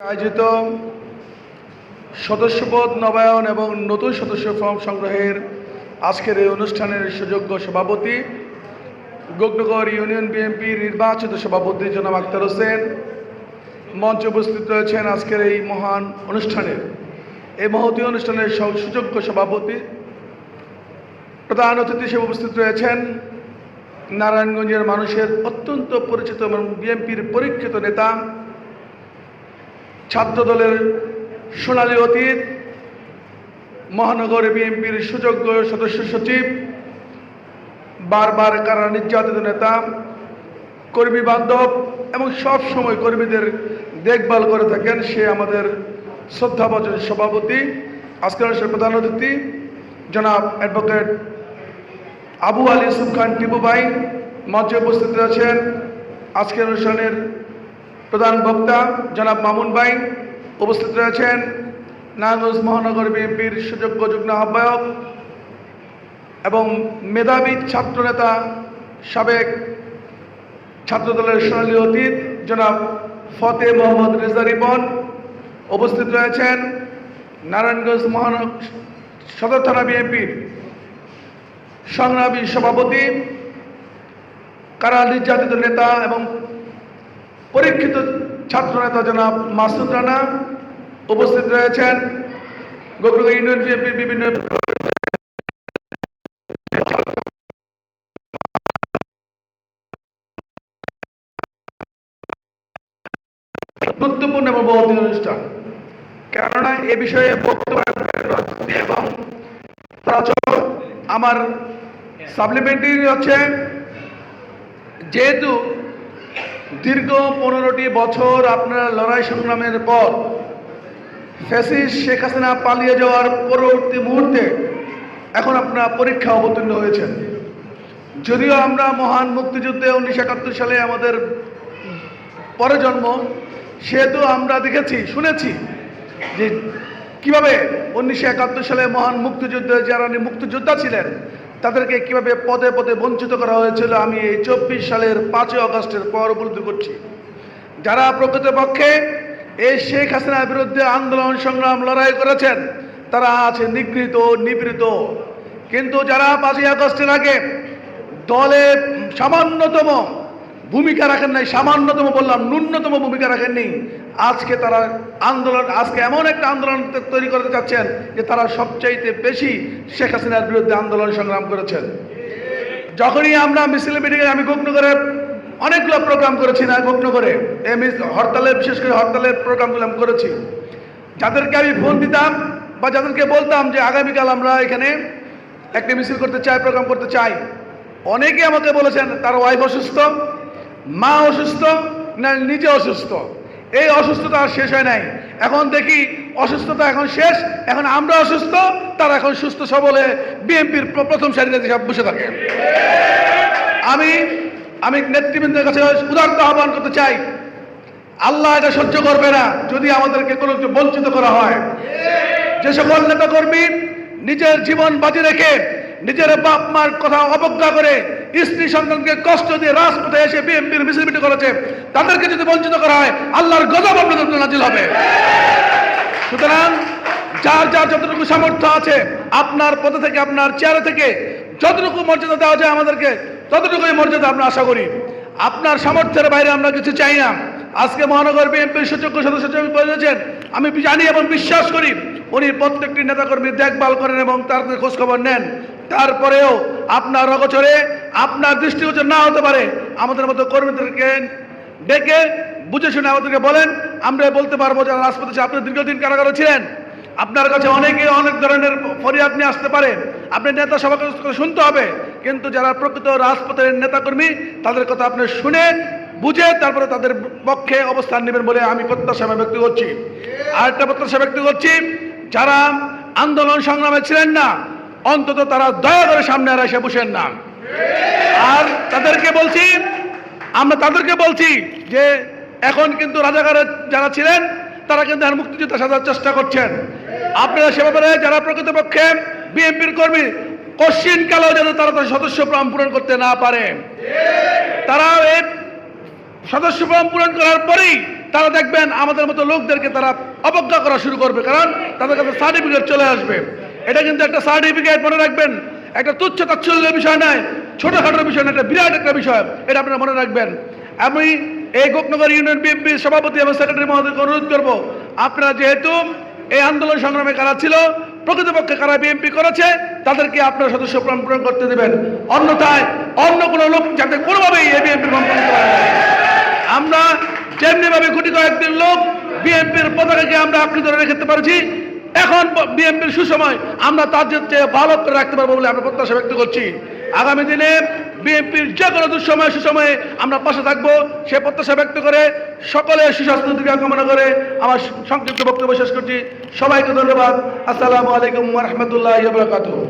আয়োজিত সদস্যপদ নবায়ন এবং নতুন সদস্য ফর্ম সংগ্রহের আজকের এই অনুষ্ঠানের সুযোগ্য সভাপতি গোকনগর ইউনিয়ন বিএনপির নির্বাচিত সভাপতি জনাব আক্তার হোসেন, মঞ্চে উপস্থিত রয়েছেন আজকের এই মহান অনুষ্ঠানের এই মহতী অনুষ্ঠানের সুযোগ্য সভাপতি। প্রধান অতিথি হিসেবে উপস্থিত রয়েছেন নারায়ণগঞ্জের মানুষের অত্যন্ত পরিচিত এবং বিএনপির পরীক্ষিত নেতা, ছাত্রদলের সোনালী অতীত, মহানগর বিএনপির সুযোগ্য সদস্য সচিব, বারবার কারা নির্যাতিত নেতা, কর্মী বান্ধব এবং সব সময় কর্মীদের দেখভাল করে থাকেন সে আমাদের শ্রদ্ধাভাজন সভাপতি। আজকের অনুষ্ঠানের প্রধান অতিথি জনাব অ্যাডভোকেট আবু আলী ইউসুফ খান টিপু ভাই, মঞ্চে উপস্থিত রয়েছেন আজকের অনুষ্ঠানের প্রধান বক্তা জনাব মামুন ভাই, উপস্থিত রয়েছেন নারায়ণগঞ্জ মহানগর বিএনপির সুযোগ্য যুগ্ম আহ্বায়ক এবং মেধাবী ছাত্রনেতা, সাবেক ছাত্রদলের সোনালী অতীত জনাব ফতে মোহাম্মদ রেজা রিপন, উপস্থিত রয়েছেন নারায়ণগঞ্জ মহানগর সদর থানা বিএনপির সংগ্রামী সভাপতি, কারা নির্যাতিত নেতা এবং পরীক্ষিত ছাত্রনেতা জনাব মাসুদ রানা, উপস্থিত রয়েছেন গোকনগর ইউনিয়ন বিএনপির বিভিন্ন গুরুত্বপূর্ণ এবং বহু অনুষ্ঠান, কেননা এ বিষয়ে বক্তব্য এবং আমার সাপ্লিমেন্টারি হচ্ছে, যেহেতু দীর্ঘ 15টি বছর আপনার লড়াই সংগ্রামের পর ফ্যাসিস্ট শেখ হাসিনা পালিয়ে যাওয়ার পরবর্তী মুহূর্তে এখন আপনারা পরীক্ষা অবতীর্ণ হয়েছেন। যদিও আমরা মহান মুক্তিযুদ্ধে 1971 সালে আমাদের পরে জন্ম, সেহেতু আমরা দেখেছি শুনেছি যে কিভাবে 1971 সালে মহান মুক্তিযুদ্ধে যারা মুক্তিযোদ্ধা ছিলেন তাদেরকে কিভাবে পদে পদে বঞ্চিত করা হয়েছিল। আমি এই 24 সালের 5 আগস্টের পর উপলব্ধি করছি, যারা প্রকৃতপক্ষে এই শেখ হাসিনার বিরুদ্ধে আন্দোলন সংগ্রাম লড়াই করেছেন তারা আছে নিগৃহীত নিপীড়িত, কিন্তু যারা 5 আগস্টের আগে দলে সামান্যতম ভূমিকা রাখেন নাই, সামান্যতম বললাম, ন্যূনতম ভূমিকা রাখেননি, আজকে তারা আজকে এমন একটা আন্দোলন তৈরি করতে চাচ্ছেন যে তারা সবচাইতে বেশি শেখ হাসিনার বিরুদ্ধে আন্দোলন সংগ্রাম করেছেন। যখনই আমরা মিছিল মিটিংয়ে, আমি গোকনগরে অনেকগুলো প্রোগ্রাম করেছি না, গোকনগরে হরতালে, বিশেষ করে হরতালের প্রোগ্রামগুলো আমি করেছি, যাদেরকে আমি ফোন দিতাম বা যাদেরকে বলতাম যে আগামীকাল আমরা এখানে একটা মিছিল করতে চাই, প্রোগ্রাম করতে চাই, অনেকে আমাকে বলেছেন তার ওয়াইফ অসুস্থ, মা অসুস্থ, না নিজে অসুস্থ। এই অসুস্থতা আর শেষ হয় নাই, এখন দেখি অসুস্থতা এখন শেষ, এখন আমরা অসুস্থ, তারা এখন সুস্থ সবলে বিএনপির প্রথম সারিতে সব বসে থাকে। আমি নেতৃবৃন্দের কাছে উদারতা আহ্বান করতে চাই, আল্লাহ এটা সহ্য করবে না যদি আমাদেরকে কোনো বঞ্চিত করা হয়। যে সকল নেতাকর্মী নিজের জীবন বাজি রেখে নিজের বাপ মার কথা অবজ্ঞা করে স্ত্রী সন্তানকে কষ্ট দিয়ে রাজপথে এসে বিএনপির মিছিল মিটিং করেছে, তাদেরকে যদি বঞ্চিত করা হয় আল্লাহর গজব আপনাদের উপর নাজিল হবে। সুতরাং যার যার যতটুকু সামর্থ্য আছে, আপনার পদে থেকে, আপনার চেয়ারে থেকে যতটুকু মর্যাদা দেওয়া যায় আমাদেরকে ততটুকুই মর্যাদা আমরা আশা করি। আপনার সামর্থ্যের বাইরে আমরা কিছু চাই না। আজকে মহানগর বিএনপির সুযোগ্য সদস্য বলেছেন, আমি জানি এবং বিশ্বাস করি উনি প্রত্যেকটি নেতাকর্মীর দেখভাল করেন এবং তার খোঁজখবর নেন। তারপরেও আপনার অগোচরে, আপনার দৃষ্টিগোচর না হতে পারে, আমাদের মতো কর্মীদেরকে ডেকে বুঝে শুনে আমাদেরকে বলেন, আমরা বলতে পারবো যারা রাজপথে আপনি দীর্ঘদিন কারাগারে ছিলেন, আপনার কাছে অনেকে অনেক ধরনের ফরিয়াদ নিয়ে আসতে পারে, আপনি নেতা সভাকে শুনতে হবে, কিন্তু যারা প্রকৃত রাজপথের নেতাকর্মী তাদের কথা আপনি শুনে বুঝে তারপরে তাদের পক্ষে অবস্থান নেবেন বলে আমি প্রত্যাশা ব্যক্ত করছি। আর একটা প্রত্যাশা ব্যক্ত করছি, যারা আন্দোলন সংগ্রামে ছিলেন না অন্তত তারা দয়া করে সামনে আর এসে বসেন না। আর তাদেরকে বলছি, আমরা তাদেরকে বলছি যে এখন কিন্তু রাজাকারে যারা ছিলেন তারা কিন্তু আর মুক্তিযোদ্ধা সাজার চেষ্টা করছেন। আপনারা সে ব্যাপারে যারা প্রকৃতপক্ষে বিএনপির কর্মী, কোশ্চিন কালেও যেন তারা তার সদস্য ফর্ম পূরণ করতে না পারে, তারা এই সদস্য ফর্ম পূরণ করার পরেই তারা দেখবেন আমাদের মতো লোকদেরকে তারা অবজ্ঞা করা শুরু করবে, কারণ তাদের কাছে সার্টিফিকেট চলে আসবে। এটা কিন্তু একটা সার্টিফিকেট, মনে রাখবেন, একটা তুচ্ছ তাচ্ছল্যের বিষয় নয়, ছোটখাটো বিষয় নয়, একটা বিরাট একটা বিষয়, এটা আপনারা মনে রাখবেন। আমি এই গোপনগর ইউনিয়ন বিএনপির সভাপতি এবং সেক্রেটারি মহোদয়কে অনুরোধ করবো, আপনারা যেহেতু এই আন্দোলন সংগ্রামে কারা ছিল, প্রকৃতপক্ষে কারা বিএনপি করেছে, তাদেরকে আপনার সদস্য পূরণ করতে দেবেন, অন্যথায় অন্য কোনো লোক যাতে কোনোভাবেই এই বিএনপির ভঙ্গ করা যায়। আমরা যেমনি ভাবে কোটি কয়েকদিন লোক বিএনপির পতাকাকে আমরা আঁকড়ে ধরে রেখে পারছি, এখন বিএনপির সুসময় আমরা তার চেয়ে ভালো করে রাখতে পারবো বলে আমরা প্রত্যাশা ব্যক্ত করছি। আগামী দিনে বিএনপির যে কোনো দুঃসময় সুসময়ে আমরা পাশে থাকবো সে প্রত্যাশা ব্যক্ত করে সকলে সুস্বাস্থ্য দিকে কামনা করে আমার সংক্ষিপ্ত বক্তব্য শেষ করছি। সবাইকে ধন্যবাদ। আসসালামু আলাইকুম ওয়া রাহমাতুল্লাহি ওয়া বারাকাতুহু।